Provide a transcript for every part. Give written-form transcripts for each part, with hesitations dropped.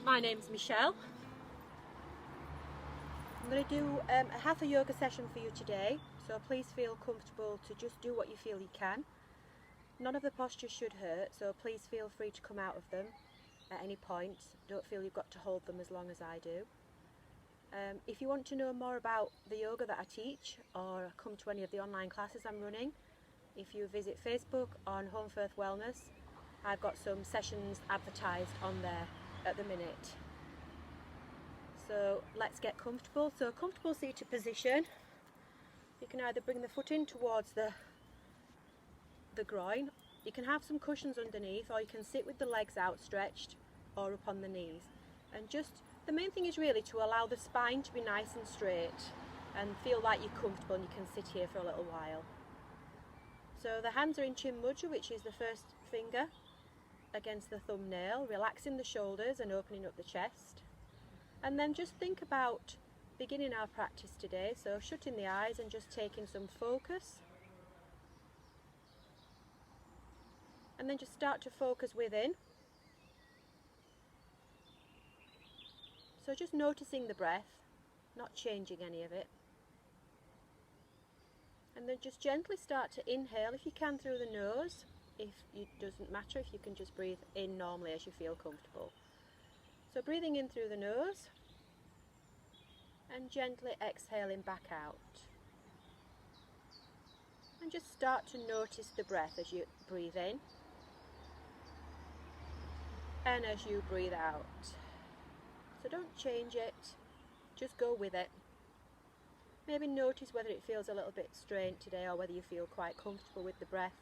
My name's Michelle. I'm going to do a Hatha Yoga session for you today, so please feel comfortable to just do what you feel you can. None of the postures should hurt, so please feel free to come out of them at any point. Don't feel you've got to hold them as long as I do. If you want to know more about the yoga that I teach or come to any of the online classes I'm running, if you visit Facebook on Home Firth Wellness, I've got some sessions advertised on there at the minute. So let's get comfortable. So comfortable seated position. You can either bring the foot in towards the groin. You can have some cushions underneath, or you can sit with the legs outstretched or up on the knees. And just the main thing is really to allow the spine to be nice and straight and feel like you're comfortable and you can sit here for a little while. So the hands are in chin mudra, which is the first finger against the thumbnail, relaxing the shoulders and opening up the chest. And then just think about beginning our practice today, so shutting the eyes and just taking some focus. And then just start to focus within. So just noticing the breath, not changing any of it. And then just gently start to inhale if you can through the nose. If it doesn't matter, if you can just breathe in normally as you feel comfortable. So breathing in through the nose and gently exhaling back out. And just start to notice the breath as you breathe in and as you breathe out. So don't change it, just go with it. Maybe notice whether it feels a little bit strained today or whether you feel quite comfortable with the breath.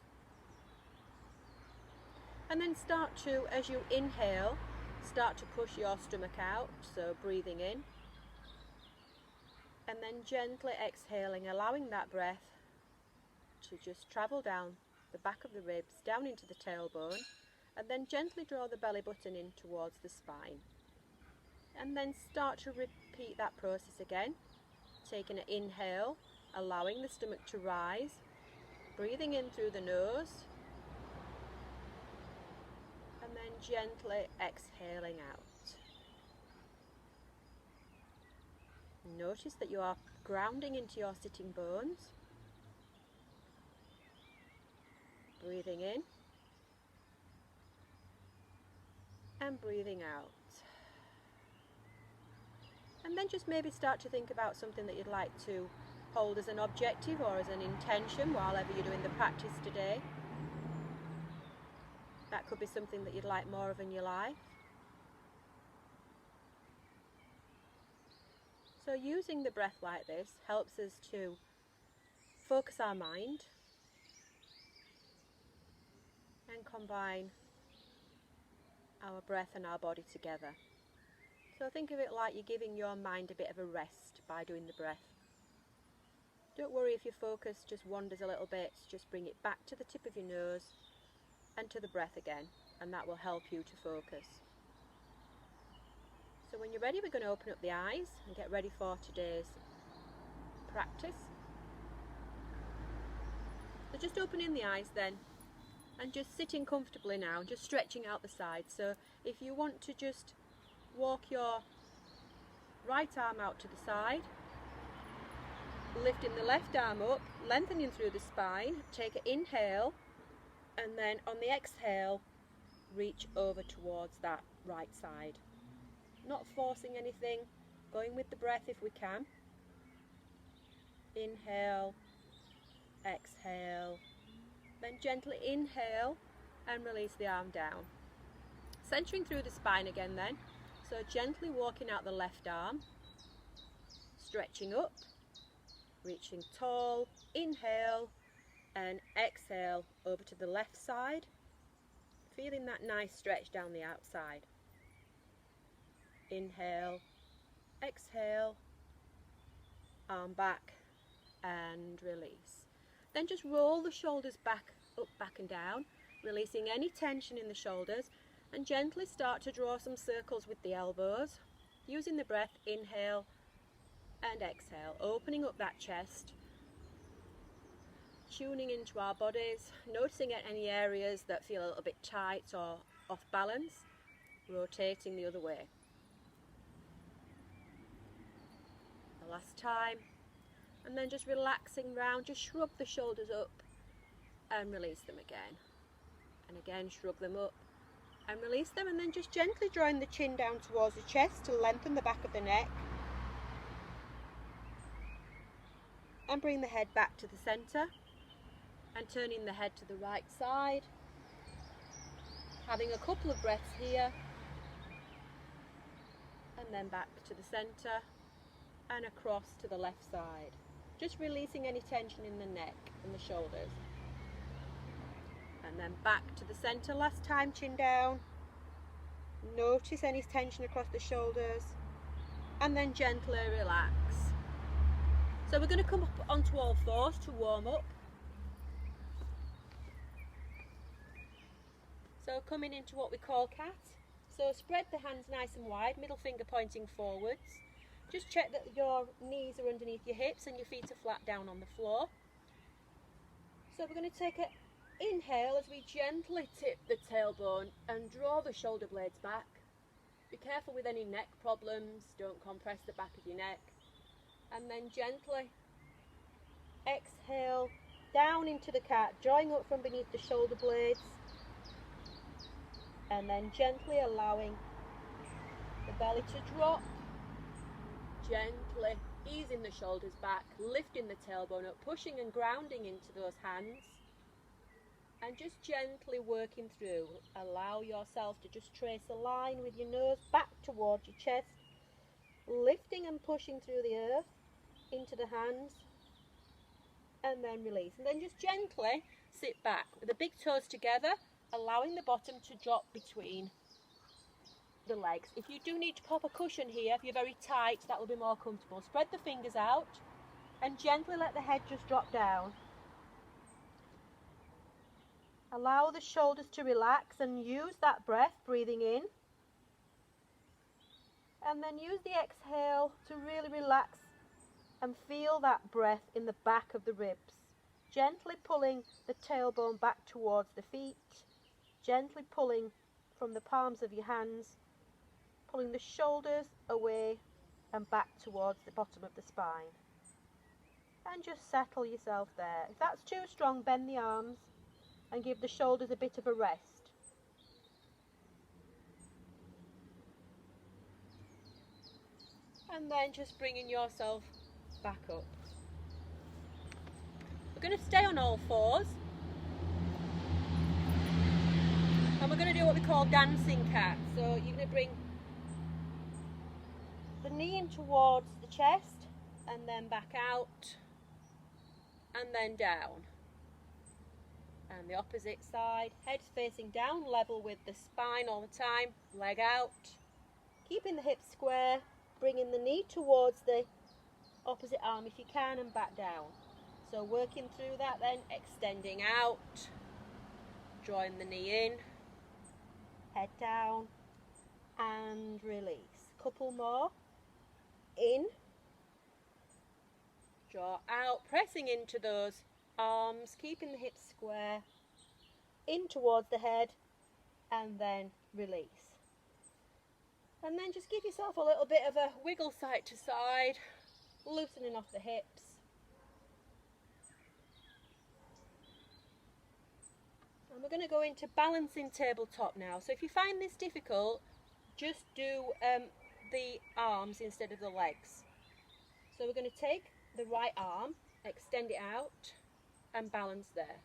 And then start to, as you inhale, start to push your stomach out, so breathing in. And then gently exhaling, allowing that breath to just travel down the back of the ribs, down into the tailbone, and then gently draw the belly button in towards the spine. And then start to repeat that process again, taking an inhale, allowing the stomach to rise, breathing in through the nose, and then gently exhaling out. Notice that you are grounding into your sitting bones. Breathing in and breathing out. And then just maybe start to think about something that you'd like to hold as an objective or as an intention while ever you're doing the practice today. That could be something that you'd like more of in your life. So using the breath like this helps us to focus our mind and combine our breath and our body together. So think of it like you're giving your mind a bit of a rest by doing the breath. Don't worry if your focus just wanders a little bit, just bring it back to the tip of your nose and to the breath again, and that will help you to focus. So when you're ready, we're going to open up the eyes and get ready for today's practice. So just opening the eyes then, and just sitting comfortably now, just stretching out the sides. So if you want to just walk your right arm out to the side, lifting the left arm up, lengthening through the spine, take an inhale, and then on the exhale, reach over towards that right side. Not forcing anything, going with the breath if we can. Inhale, exhale, then gently inhale and release the arm down. Centering through the spine again then, so gently walking out the left arm, stretching up, reaching tall, inhale and exhale over to the left side, feeling that nice stretch down the outside. Inhale, exhale, arm back and release. Then just roll the shoulders back, up, back and down, releasing any tension in the shoulders, and gently start to draw some circles with the elbows, using the breath, inhale and exhale, opening up that chest, tuning into our bodies, noticing at any areas that feel a little bit tight or off balance, rotating the other way. last time. And then just relaxing round, just shrug the shoulders up and release them again. And again, shrug them up and release them, and then just gently drawing the chin down towards the chest to lengthen the back of the neck. And bring the head back to the centre and turning the head to the right side. Having a couple of breaths here and then back to the centre and across to the left side. Just releasing any tension in the neck and the shoulders. And then back to the centre last time, chin down. Notice any tension across the shoulders and then gently relax. So we're going to come up onto all fours to warm up. So coming into what we call cat. So spread the hands nice and wide, middle finger pointing forwards. Just check that your knees are underneath your hips and your feet are flat down on the floor. So we're going to take an inhale as we gently tip the tailbone and draw the shoulder blades back. Be careful with any neck problems, don't compress the back of your neck. And then gently exhale down into the cat, drawing up from beneath the shoulder blades. And then gently allowing the belly to drop. Gently easing the shoulders back, lifting the tailbone up, pushing and grounding into those hands. And just gently working through. Allow yourself to just trace a line with your nose back towards your chest. Lifting and pushing through the earth into the hands. And then release. And then just gently sit back with the big toes together, allowing the bottom to drop between the legs. If you do need to pop a cushion here, if you're very tight, that will be more comfortable. Spread the fingers out and gently let the head just drop down. Allow the shoulders to relax and use that breath, breathing in. And then use the exhale to really relax and feel that breath in the back of the ribs. Gently pulling the tailbone back towards the feet. Gently pulling from the palms of your hands. Pulling the shoulders away and back towards the bottom of the spine. And just settle yourself there. If that's too strong, bend the arms and give the shoulders a bit of a rest. And then just bringing yourself back up. We're going to stay on all fours. And we're going to do what we call dancing cat. So you're going to bring the knee in towards the chest and then back out and then down. And the opposite side, head facing down, level with the spine all the time, leg out. Keeping the hips square, bringing the knee towards the opposite arm if you can and back down. So working through that then, extending out, drawing the knee in, head down and release. Couple more. In, draw out, pressing into those arms, keeping the hips square, in towards the head and then release. And then just give yourself a little bit of a wiggle side to side, loosening off the hips. And we're going to go into balancing tabletop now. So if you find this difficult, just do the arms instead of the legs. So we're going to take the right arm, extend it out and balance there.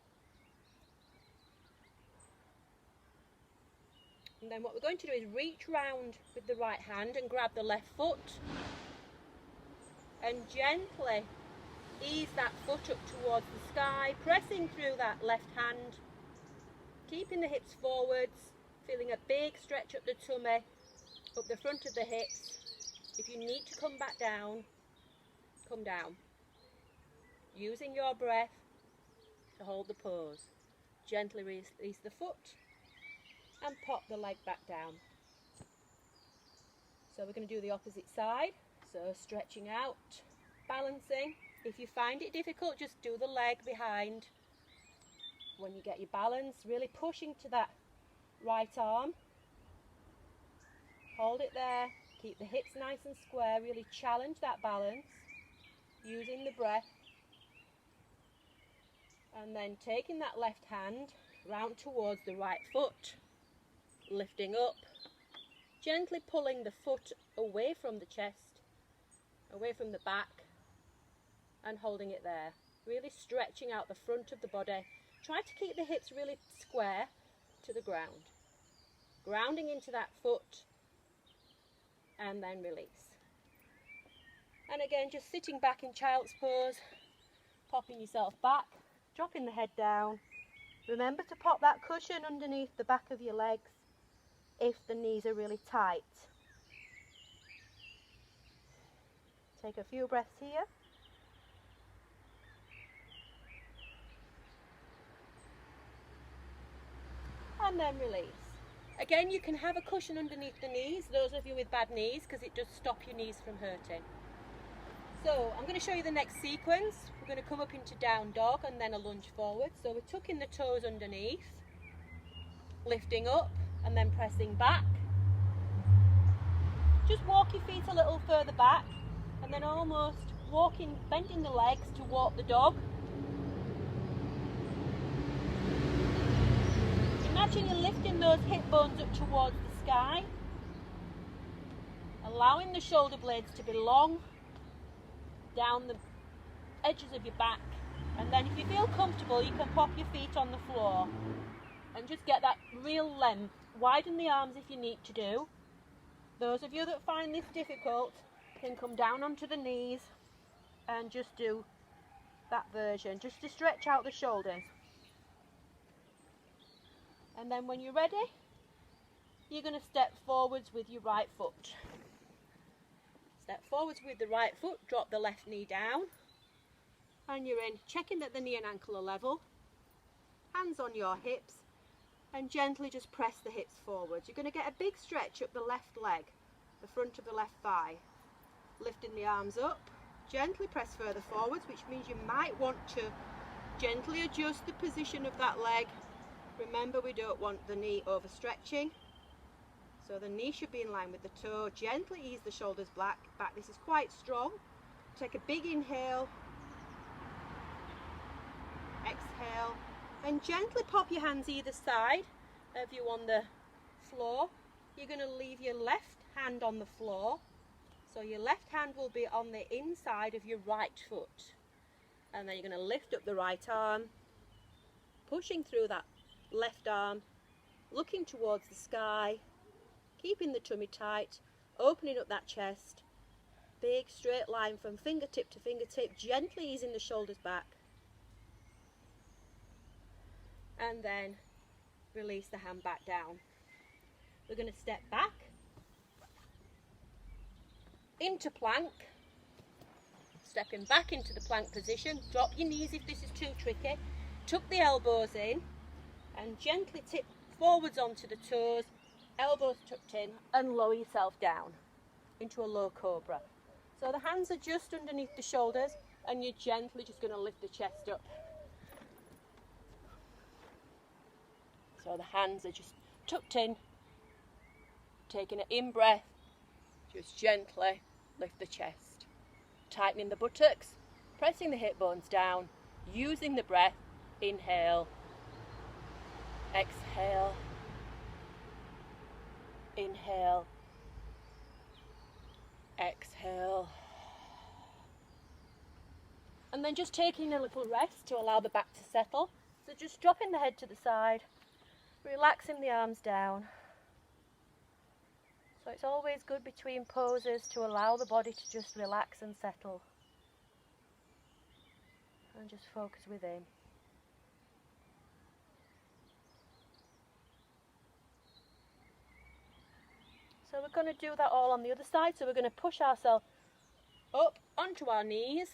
And then what we're going to do is reach round with the right hand and grab the left foot and gently ease that foot up towards the sky, pressing through that left hand, keeping the hips forwards, feeling a big stretch up the tummy, up the front of the hips. If you need to come back down, come down. Using your breath to hold the pose. Gently release the foot and pop the leg back down. So we're going to do the opposite side. So stretching out, balancing. If you find it difficult, just do the leg behind. When you get your balance, really pushing to that right arm. Hold it there, keep the hips nice and square, really challenge that balance. using the breath, and then taking that left hand round towards the right foot, lifting up, gently pulling the foot away from the chest, away from the back, and holding it there, really stretching out the front of the body. Try to keep the hips really square to the ground, grounding into that foot, and then release. And again, just sitting back in child's pose, popping yourself back, dropping the head down. Remember to pop that cushion underneath the back of your legs if the knees are really tight. Take a few breaths here. And then release. Again, you can have a cushion underneath the knees, those of you with bad knees, because it does stop your knees from hurting. So I'm going to show you the next sequence. We're going to come up into down dog and then a lunge forward. So we're tucking the toes underneath, lifting up and then pressing back. Just walk your feet a little further back and then almost walking, bending the legs to walk the dog. Imagine you're lifting those hip bones up towards the sky, allowing the shoulder blades to be long down the edges of your back, and then if you feel comfortable you can pop your feet on the floor and just get that real length. Widen the arms if you need to do. Those of you that find this difficult can come down onto the knees and just do that version, just to stretch out the shoulders. And then when you're ready, you're going to step forwards with your right foot. Step forwards with the right foot, drop the left knee down, and you're in, checking that the knee and ankle are level, hands on your hips, and gently just press the hips forwards. You're going to get a big stretch up the left leg, the front of the left thigh, lifting the arms up, gently press further forwards, which means you might want to gently adjust the position of that leg. Remember, we don't want the knee overstretching. So the knee should be in line with the toe. Gently ease the shoulders back. This is quite strong. Take a big inhale. Exhale. Then gently pop your hands either side of you on the floor. You're going to leave your left hand on the floor. So your left hand will be on the inside of your right foot. And then you're going to lift up the right arm, pushing through that left arm, looking towards the sky, keeping the tummy tight, opening up that chest, big straight line from fingertip to fingertip, gently easing the shoulders back, and then release the hand back down. We're going to step back into plank, stepping back into the plank position. Drop your knees if this is too tricky, tuck the elbows in and gently tip forwards onto the toes, elbows tucked in, and lower yourself down into a low cobra. So the hands are just underneath the shoulders and you're gently just going to lift the chest up. So the hands are just tucked in, taking an in-breath, just gently lift the chest. Tightening the buttocks, pressing the hip bones down, using the breath, inhale, exhale, inhale, exhale. And then just taking a little rest to allow the back to settle. So just dropping the head to the side, relaxing the arms down. So it's always good between poses to allow the body to just relax and settle. And just focus within. So we're going to do that all on the other side. So we're going to push ourselves up onto our knees.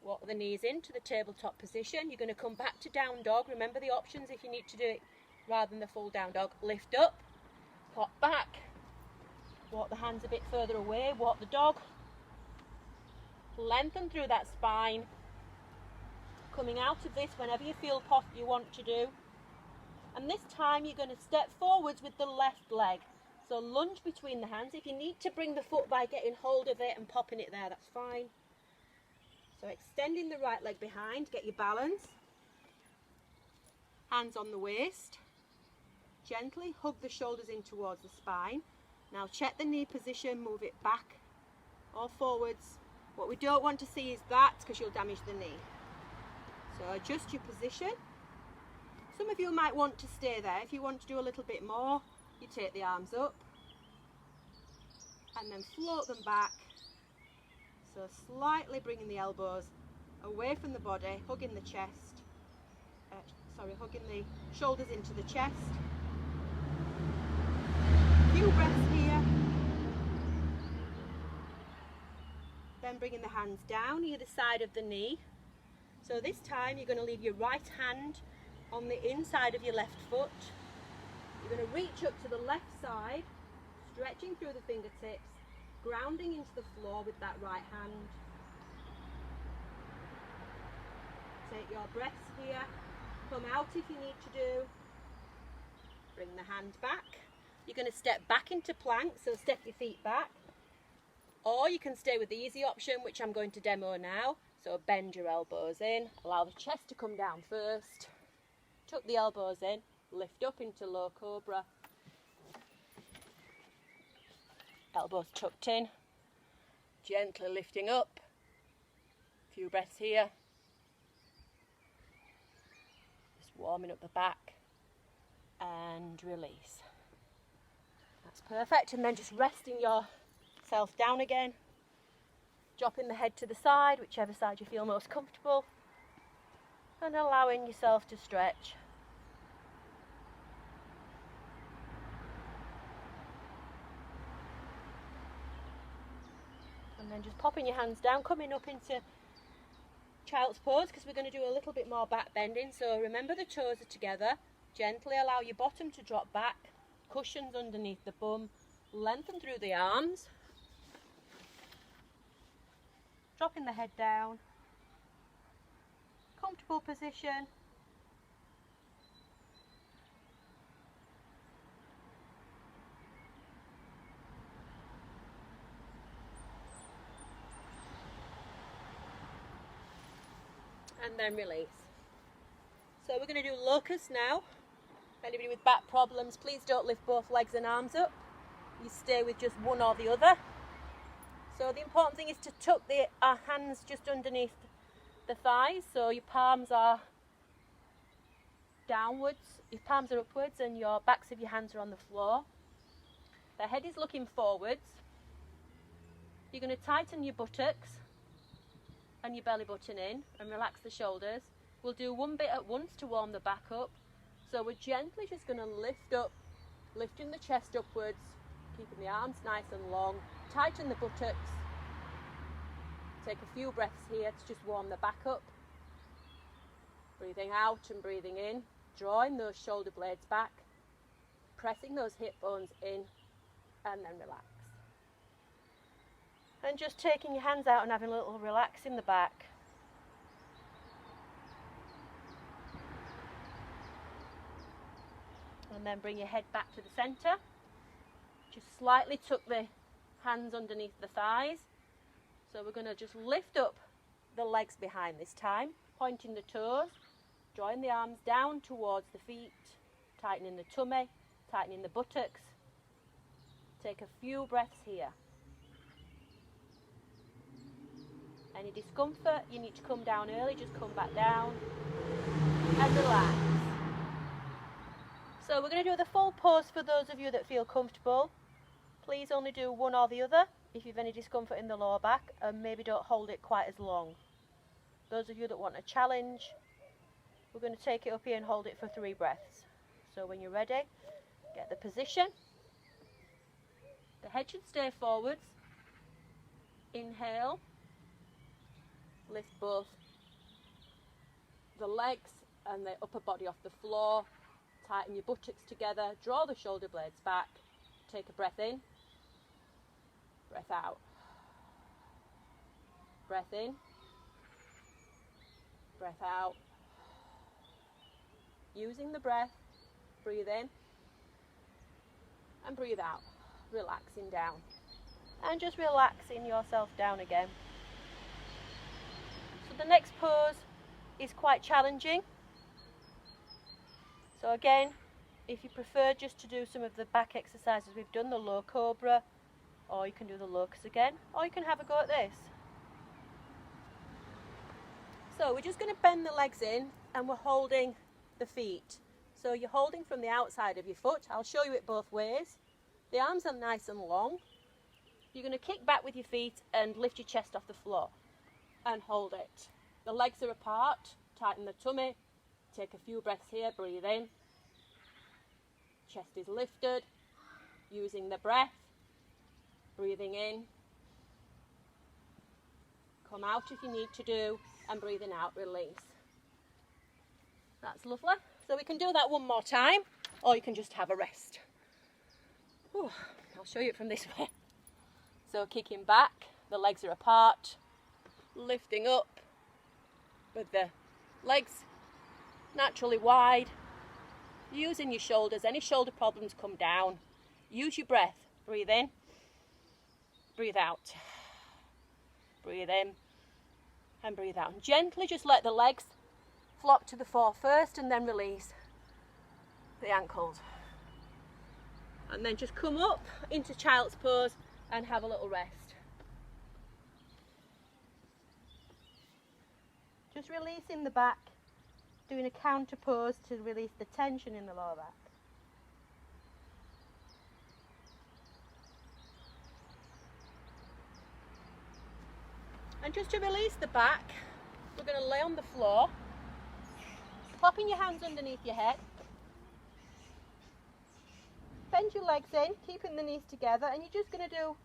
Walk the knees into the tabletop position. You're going to come back to down dog. Remember the options if you need to do it rather than the full down dog. Lift up, pop back, walk the hands a bit further away, walk the dog. Lengthen through that spine. Coming out of this whenever you feel you want to do. And this time you're going to step forwards with the left leg. So lunge between the hands. If you need to bring the foot by getting hold of it and popping it there, that's fine. So extending the right leg behind, get your balance. Hands on the waist. Gently hug the shoulders in towards the spine. Now check the knee position, move it back or forwards. What we don't want to see is that, because you'll damage the knee. So adjust your position. Some of you might want to stay there. If you want to do a little bit more, you take the arms up and then float them back. So slightly bringing the elbows away from the body, hugging the chest, hugging the shoulders into the chest. A few breaths here. Then bringing the hands down either side of the knee. So this time you're going to leave your right hand on the inside of your left foot. You're going to reach up to the left side, stretching through the fingertips, grounding into the floor with that right hand. Take your breaths here. Come out if you need to do. Bring the hand back. You're going to step back into plank, so step your feet back. Or you can stay with the easy option, which I'm going to demo now. So bend your elbows in, allow the chest to come down first. Tuck the elbows in, lift up into low cobra. Elbows tucked in, gently lifting up. A few breaths here. Just warming up the back and release. That's perfect. And then just resting yourself down again. Dropping the head to the side, whichever side you feel most comfortable. And allowing yourself to stretch. And then just popping your hands down, coming up into child's pose, because we're going to do a little bit more back bending. So remember the toes are together. Gently allow your bottom to drop back. Cushions underneath the bum. Lengthen through the arms. Dropping the head down. Comfortable position. And then release. So we're going to do locust now. Anybody with back problems, please don't lift both legs and arms up. You stay with just one or the other. So the important thing is to tuck our hands just underneath the thighs, so your palms are downwards, your palms are upwards and your backs of your hands are on the floor. The head is looking forwards. You're going to tighten your buttocks and your belly button in and relax the shoulders. We'll do one bit at once to warm the back up. So we're gently just going to lift up, lifting the chest upwards, keeping the arms nice and long. Tighten the buttocks. Take a few breaths here to just warm the back up. Breathing out and breathing in. Drawing those shoulder blades back. Pressing those hip bones in. And then relax. And just taking your hands out and having a little relax in the back. And then bring your head back to the centre. Just slightly tuck the hands underneath the thighs. So we're going to just lift up the legs behind this time, pointing the toes, drawing the arms down towards the feet, tightening the tummy, tightening the buttocks. Take a few breaths here. Any discomfort, you need to come down early, just come back down and relax. So we're going to do the full pose for those of you that feel comfortable. Please only do one or the other if you've any discomfort in the lower back, and maybe don't hold it quite as long. Those of you that want a challenge, we're going to take it up here and hold it for 3 breaths. So when you're ready, get the position. The head should stay forwards. Inhale. Lift both the legs and the upper body off the floor. Tighten your buttocks together. Draw the shoulder blades back. Take a breath in. Breath out. Breath in. Breath out. Using the breath, breathe in and breathe out. Relaxing down. And just relaxing yourself down again. the next pose is quite challenging. So again, if you prefer just to do some of the back exercises we've done, the low cobra, or you can do the locust again, or you can have a go at this. So we're just going to bend the legs in and we're holding the feet. So you're holding from the outside of your foot. I'll show you it both ways. The arms are nice and long. You're going to kick back with your feet and lift your chest off the floor and hold it. The legs are apart, tighten the tummy, take a few breaths here, breathe in. Chest is lifted, using the breath, breathing in. Come out if you need to do, and breathing out, release. That's lovely. So we can do that one more time, or you can just have a rest. Whew, I'll show you it from this way. So kicking back, the legs are apart, lifting up with the legs naturally wide, using your shoulders. Any shoulder problems, come down. Use your breath. Breathe in, breathe out. Breathe in and breathe out. And gently just let the legs flop to the floor first and then release the ankles. And then just come up into child's pose and have a little rest. Just releasing the back, doing a counter pose to release the tension in the lower back. And just to release the back, we're going to lay on the floor, popping your hands underneath your head. Bend your legs in, keeping the knees together, and you're just going to do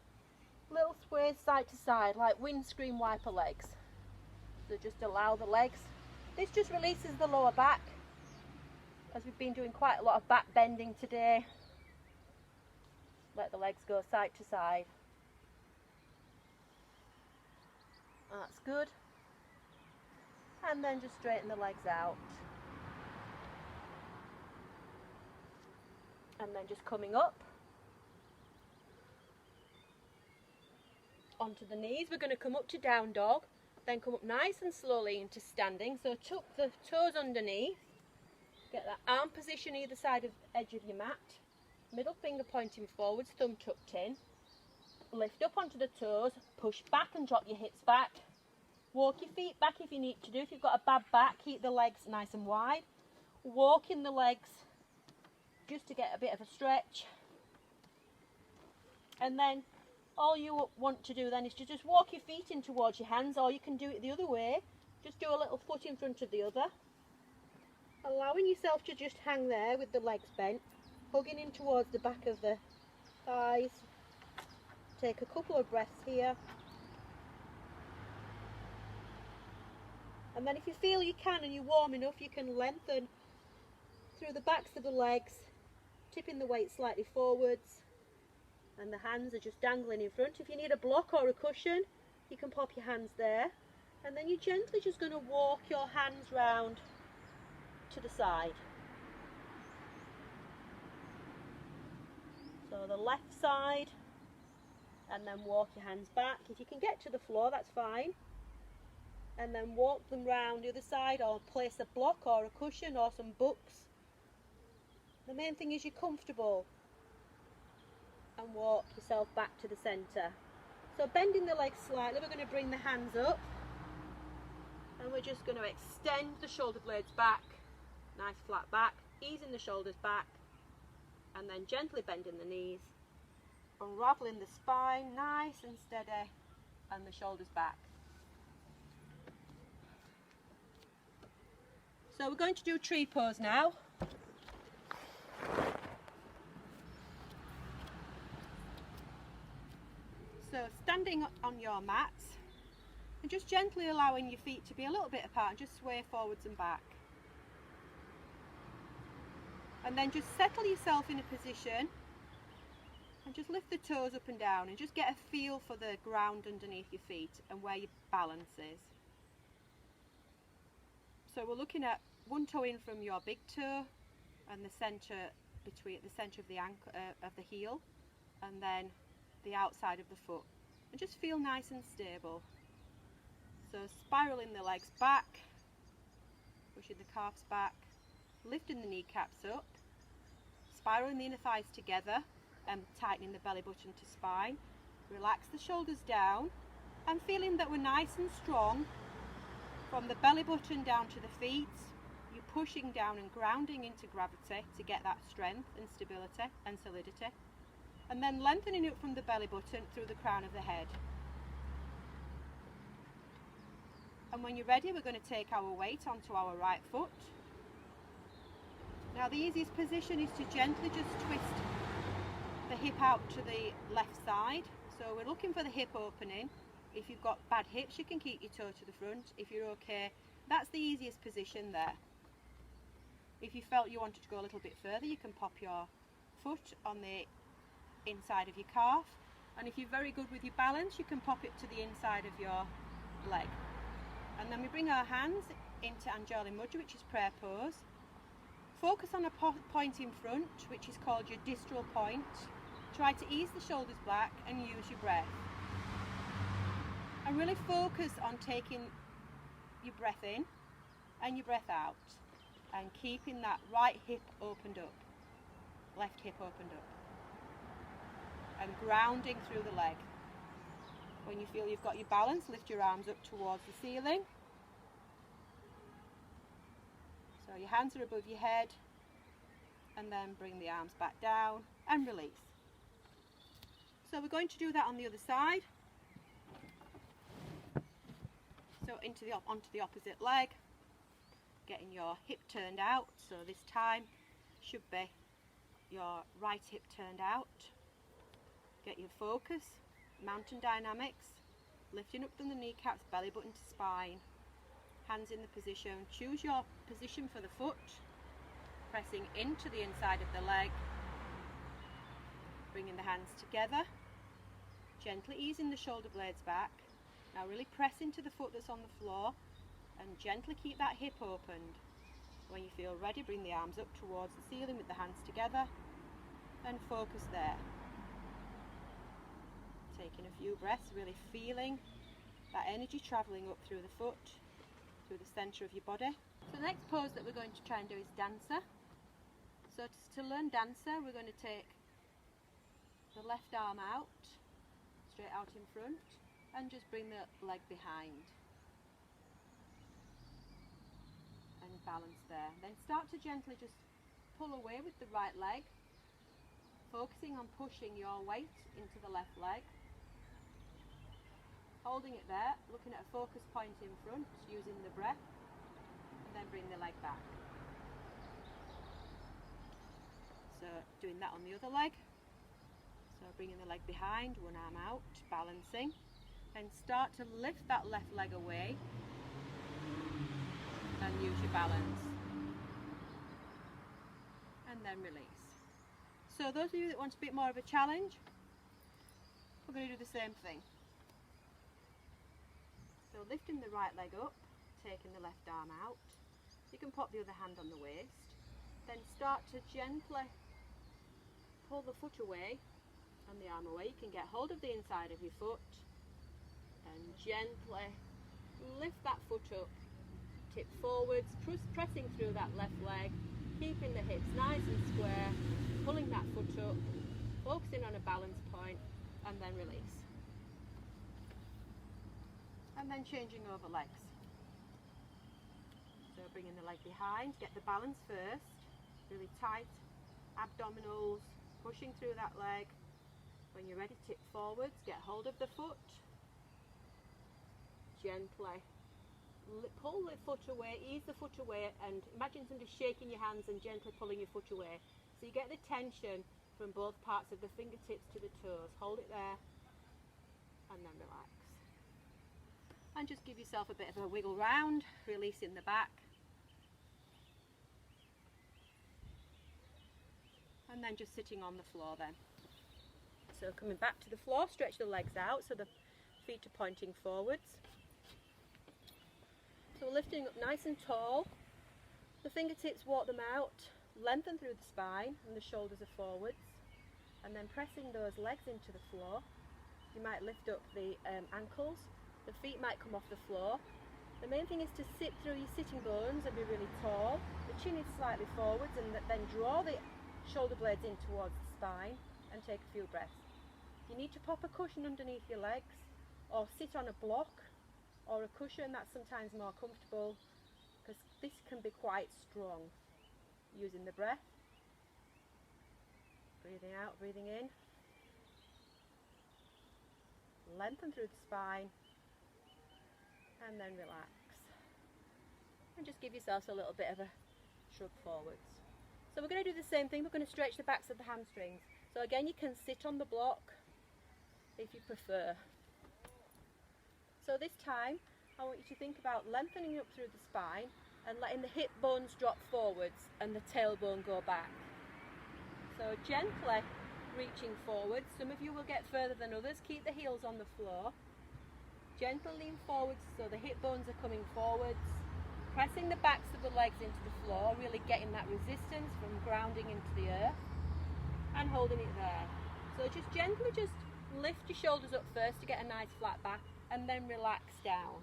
little sways side to side, like windscreen wiper legs. So just allow the legs. This just releases the lower back, as we've been doing quite a lot of back bending today. Let the legs go side to side. That's good. And then just straighten the legs out. And then just coming up onto the knees. We're going to come up to down dog, then come up nice and slowly into standing. So tuck the toes underneath, get that arm position either side of the edge of your mat, middle finger pointing forwards, thumb tucked in. Lift up onto the toes, push back and drop your hips back. Walk your feet back if you need to do. If you've got a bad back, keep the legs nice and wide. Walk in the legs just to get a bit of a stretch. And then all you want to do then is to just walk your feet in towards your hands, or you can do it the other way. Just do a little foot in front of the other. Allowing yourself to just hang there with the legs bent, hugging in towards the back of the thighs. Take a couple of breaths here. And then if you feel you can and you're warm enough, you can lengthen through the backs of the legs, tipping the weight slightly forwards, and the hands are just dangling in front. If you need a block or a cushion, you can pop your hands there, and then you're gently just going to walk your hands round to the side. So the left side, and then walk your hands back. If you can get to the floor, that's fine. And then walk them round the other side, or place a block or a cushion or some books. The main thing is you're comfortable, and walk yourself back to the centre. So bending the legs slightly, we're going to bring the hands up, and we're just going to extend the shoulder blades back, nice flat back, easing the shoulders back, and then gently bending the knees, unravelling the spine, nice and steady, and the shoulders back. So we're going to do tree pose now. So standing on your mats and just gently allowing your feet to be a little bit apart and just sway forwards and back. And then just settle yourself in a position and just lift the toes up and down and just get a feel for the ground underneath your feet and where your balance is. So we're looking at one toe in from your big toe and the centre between the centre of the ankle of the heel, and then the outside of the foot, and just feel nice and stable. So spiraling the legs back, pushing the calves back, lifting the kneecaps up, spiraling the inner thighs together and tightening the belly button to spine. Relax the shoulders down and feeling that we're nice and strong from the belly button down to the feet. You're pushing down and grounding into gravity to get that strength and stability and solidity. And then lengthening up from the belly button through the crown of the head. And when you're ready, we're going to take our weight onto our right foot. Now the easiest position is to gently just twist the hip out to the left side. So we're looking for the hip opening. If you've got bad hips, you can keep your toe to the front. If you're okay, that's the easiest position there. If you felt you wanted to go a little bit further, you can pop your foot on the inside of your calf. And if you're very good with your balance, you can pop it to the inside of your leg. And then we bring our hands into Anjali Mudra, which is prayer pose. Focus on a point in front, which is called your distal point. Try to ease the shoulders back and use your breath. And really focus on taking your breath in and your breath out. And keeping that right hip opened up, left hip opened up. And grounding through the leg. When you feel you've got your balance, lift your arms up towards the ceiling. So your hands are above your head, and then bring the arms back down and release. So we're going to do that on the other side. So onto the opposite leg, getting your hip turned out. So this time should be your right hip turned out. Get your focus, mountain dynamics, lifting up from the kneecaps, belly button to spine. Hands in the position. Choose your position for the foot, pressing into the inside of the leg, bringing the hands together, gently easing the shoulder blades back. Now really press into the foot that's on the floor and gently keep that hip opened. When you feel ready, bring the arms up towards the ceiling with the hands together and focus there. Taking a few breaths, really feeling that energy travelling up through the foot, through the centre of your body. So the next pose that we're going to try and do is Dancer. So to learn Dancer, we're going to take the left arm out, straight out in front, and just bring the leg behind. And balance there. Then start to gently just pull away with the right leg, focusing on pushing your weight into the left leg. Holding it there, looking at a focus point in front, using the breath, and then bring the leg back. So doing that on the other leg. So bringing the leg behind, one arm out, balancing, and start to lift that left leg away and use your balance. And then release. So those of you that want a bit more of a challenge, we're going to do the same thing. So lifting the right leg up, taking the left arm out. You can pop the other hand on the waist. Then start to gently pull the foot away and the arm away. You can get hold of the inside of your foot and gently lift that foot up, tip forwards, pressing through that left leg, keeping the hips nice and square, pulling that foot up, focusing on a balance point, and then release. And then changing over legs. So bringing the leg behind, get the balance first, really tight abdominals, pushing through that leg. When you're ready, tip forwards, get hold of the foot, gently pull the foot away, ease the foot away, and imagine somebody shaking your hands and gently pulling your foot away. So you get the tension from both parts of the fingertips to the toes. Hold it there and then relax. And just give yourself a bit of a wiggle round, releasing the back. And then just sitting on the floor then. So coming back to the floor, stretch the legs out so the feet are pointing forwards. So we're lifting up nice and tall. The fingertips, walk them out, lengthen through the spine and the shoulders are forwards. And then pressing those legs into the floor. You might lift up the ankles The feet might come off the floor. The main thing is to sit through your sitting bones and be really tall. The chin is slightly forwards, and then draw the shoulder blades in towards the spine and take a few breaths. You need to pop a cushion underneath your legs, or sit on a block or a cushion. That's sometimes more comfortable, because this can be quite strong. Using the breath, breathing out, breathing in, lengthen through the spine, and then relax. And just give yourselves a little bit of a shrug forwards. So we're going to do the same thing. We're going to stretch the backs of the hamstrings. So again, you can sit on the block if you prefer. So this time, I want you to think about lengthening up through the spine and letting the hip bones drop forwards and the tailbone go back. So gently reaching forwards. Some of you will get further than others. Keep the heels on the floor. Gently lean forwards so the hip bones are coming forwards. Pressing the backs of the legs into the floor, really getting that resistance from grounding into the earth and holding it there. So just gently lift your shoulders up first to get a nice flat back, and then relax down.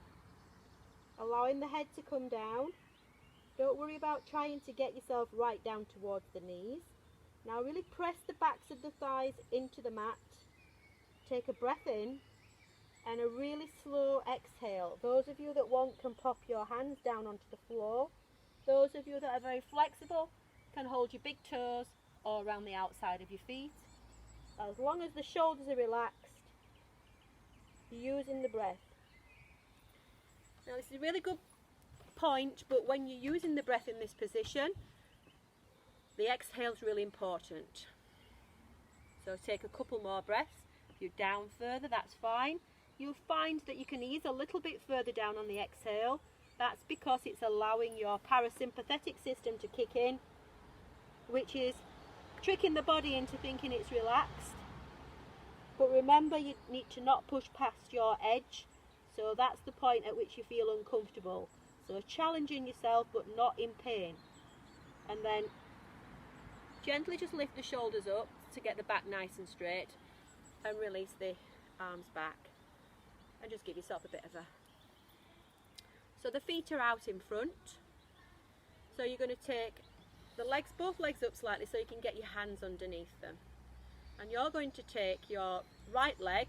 Allowing the head to come down. Don't worry about trying to get yourself right down towards the knees. Now really press the backs of the thighs into the mat. Take a breath in and a really slow exhale. Those of you that want can pop your hands down onto the floor. Those of you that are very flexible can hold your big toes or around the outside of your feet. As long as the shoulders are relaxed, using the breath. Now this is a really good point, but when you're using the breath in this position, the exhale is really important. So take a couple more breaths. If you're down further, that's fine. You'll find that you can ease a little bit further down on the exhale. That's because it's allowing your parasympathetic system to kick in, which is tricking the body into thinking it's relaxed. But remember, you need to not push past your edge. So that's the point at which you feel uncomfortable. So challenging yourself but not in pain. And then gently just lift the shoulders up to get the back nice and straight, and release the arms back. And just give yourself a bit of a... So the feet are out in front. So you're going to take the legs, both legs up slightly so you can get your hands underneath them. And you're going to take your right leg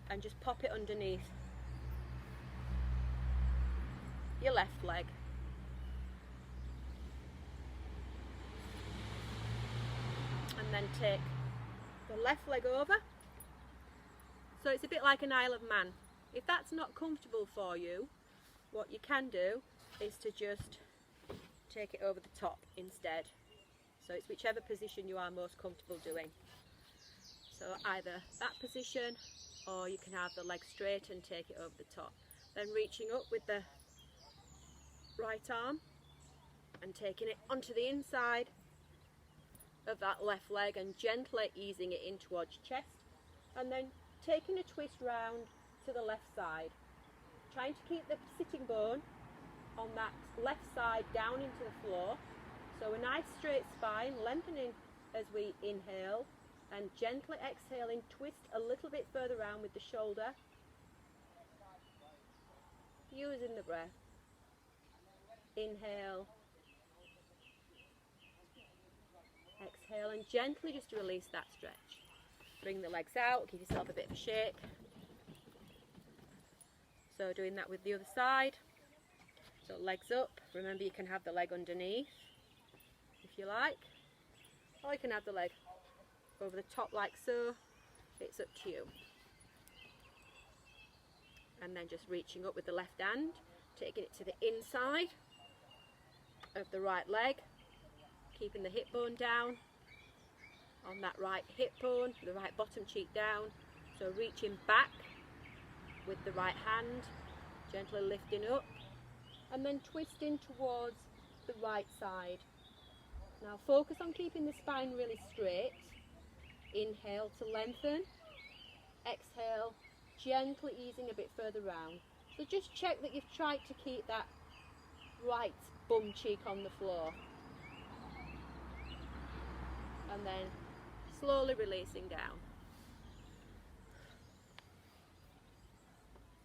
and just pop it underneath your left leg. And then take the left leg over. So it's a bit like an Isle of Man. If that's not comfortable for you, what you can do is to just take it over the top instead. So it's whichever position you are most comfortable doing. So either that position, or you can have the leg straight and take it over the top. Then reaching up with the right arm and taking it onto the inside of that left leg and gently easing it in towards your chest, and then taking a twist round to the left side, trying to keep the sitting bone on that left side down into the floor. So a nice straight spine, lengthening as we inhale, and gently exhaling, twist a little bit further round with the shoulder, using the breath. Inhale, exhale, and gently just release that stretch. Bring the legs out, give yourself a bit of a shake. So doing that with the other side. So legs up. Remember, you can have the leg underneath if you like, or you can have the leg over the top like so. It's up to you. And then just reaching up with the left hand, taking it to the inside of the right leg, keeping the hip bone down on that right hip bone, the right bottom cheek down. So reaching back with the right hand, gently lifting up, and then twisting towards the right side. Now focus on keeping the spine really straight. Inhale to lengthen, exhale, gently easing a bit further round. So just check that you've tried to keep that right bum cheek on the floor. And then slowly releasing down.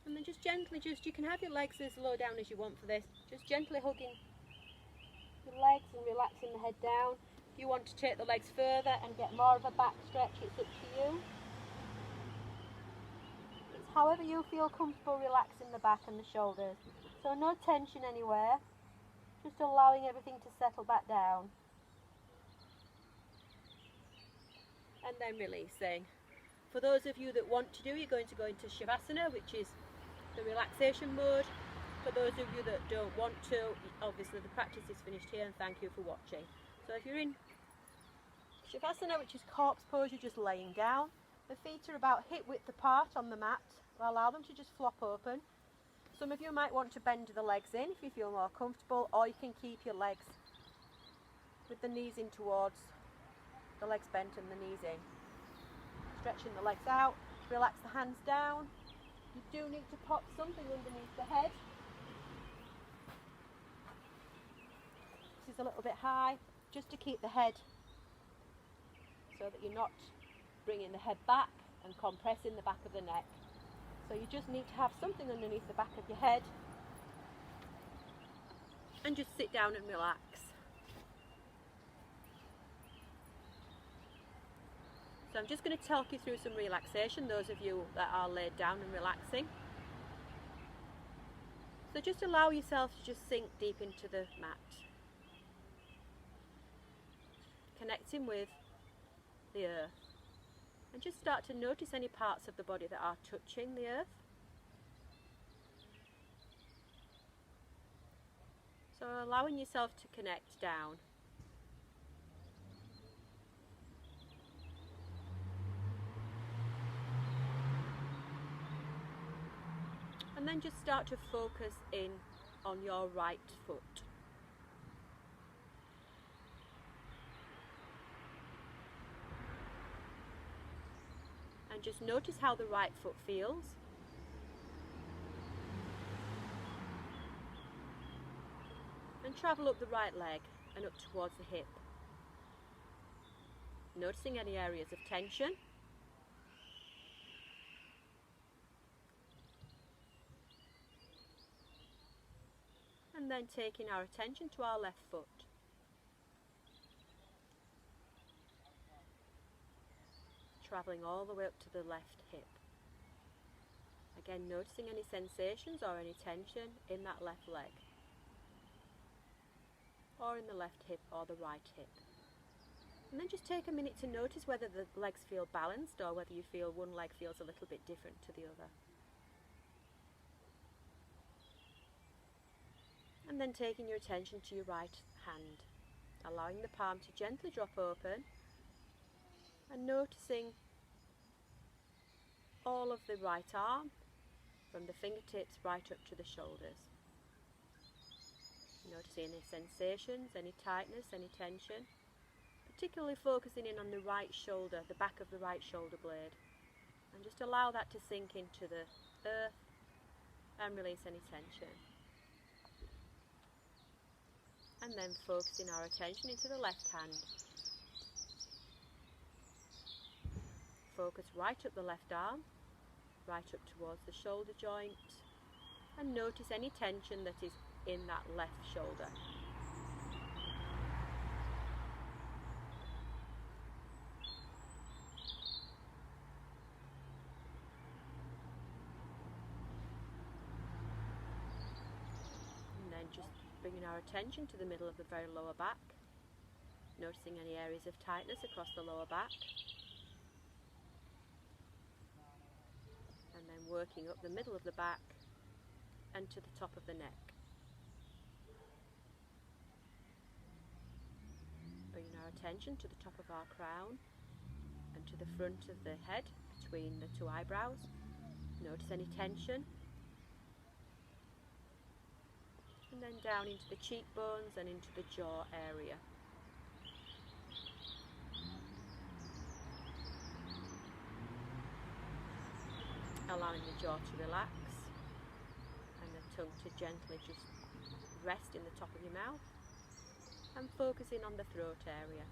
And then And just gently, you can have your legs as low down as you want for this. Just gently hugging your legs and relaxing the head down. If you want to take the legs further and get more of a back stretch, it's up to you. It's however you feel comfortable relaxing the back and the shoulders. So no tension anywhere, just allowing everything to settle back down. And then releasing. For those of you that want to do, you're going to go into Shavasana, which is the relaxation mode. For those of you that don't want to, obviously the practice is finished here, and thank you for watching. So if you're in Shavasana, which is corpse pose, you're just laying down. The feet are about hip width apart on the mat. Allow them to just flop open. Some of you might want to bend the legs in if you feel more comfortable, or you can keep your legs with the knees in towards the legs bent and the knees in. Stretching the legs out, relax the hands down. You do need to pop something underneath the head. This is a little bit high, just to keep the head so that you're not bringing the head back and compressing the back of the neck. So you just need to have something underneath the back of your head, and just sit down and relax. So I'm just going to talk you through some relaxation, those of you that are laid down and relaxing. So just allow yourself to just sink deep into the mat, connecting with the earth, and just start to notice any parts of the body that are touching the earth. So allowing yourself to connect down. And then just start to focus in on your right foot. And just notice how the right foot feels. And travel up the right leg and up towards the hip. Noticing any areas of tension. And then taking our attention to our left foot. Travelling all the way up to the left hip. Again, noticing any sensations or any tension in that left leg, or in the left hip or the right hip. And then just take a minute to notice whether the legs feel balanced or whether you feel one leg feels a little bit different to the other. And then taking your attention to your right hand, allowing the palm to gently drop open, and noticing all of the right arm, from the fingertips right up to the shoulders. Noticing any sensations, any tightness, any tension, particularly focusing in on the right shoulder, the back of the right shoulder blade, and just allow that to sink into the earth and release any tension. And then focusing our attention into the left hand. Focus right up the left arm, right up towards the shoulder joint, and notice any tension that is in that left shoulder. And then just bringing our attention to the middle of the very lower back, noticing any areas of tightness across the lower back, and then working up the middle of the back and to the top of the neck. Bringing our attention to the top of our crown and to the front of the head between the two eyebrows. Notice any tension. And then down into the cheekbones and into the jaw area. Allowing the jaw to relax and the tongue to gently just rest in the top of your mouth, and focusing on the throat area.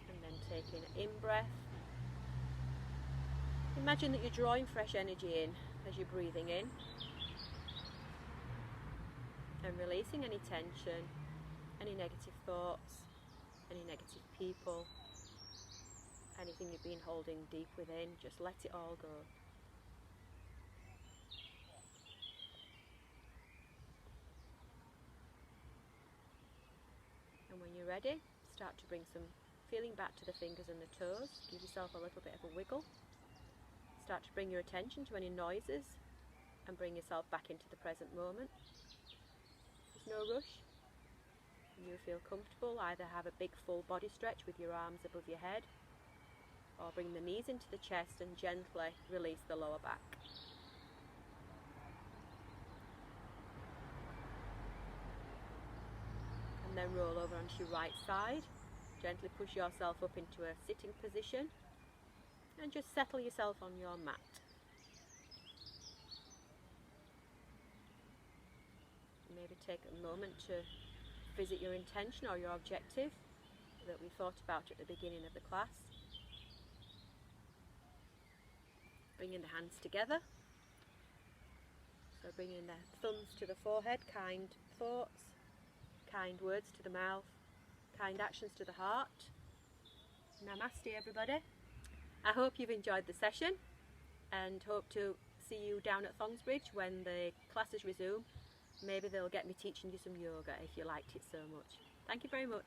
And then taking an in-breath Imagine that you're drawing fresh energy in as you're breathing in and releasing any tension, any negative thoughts, any negative people, anything you've been holding deep within. Just let it all go. And when you're ready, start to bring some feeling back to the fingers and the toes. Give yourself a little bit of a wiggle. Start to bring your attention to any noises and bring yourself back into the present moment. There's no rush. When you feel comfortable, either have a big full body stretch with your arms above your head, or bring the knees into the chest and gently release the lower back. And then roll over onto your right side. Gently push yourself up into a sitting position and just settle yourself on your mat. Maybe take a moment to visit your intention or your objective that we thought about at the beginning of the class. Bringing the hands together. So bringing the thumbs to the forehead, kind thoughts, kind words to the mouth, kind actions to the heart. Namaste everybody. I hope you've enjoyed the session and hope to see you down at Thongsbridge when the classes resume. Maybe they'll get me teaching you some yoga if you liked it so much. Thank you very much.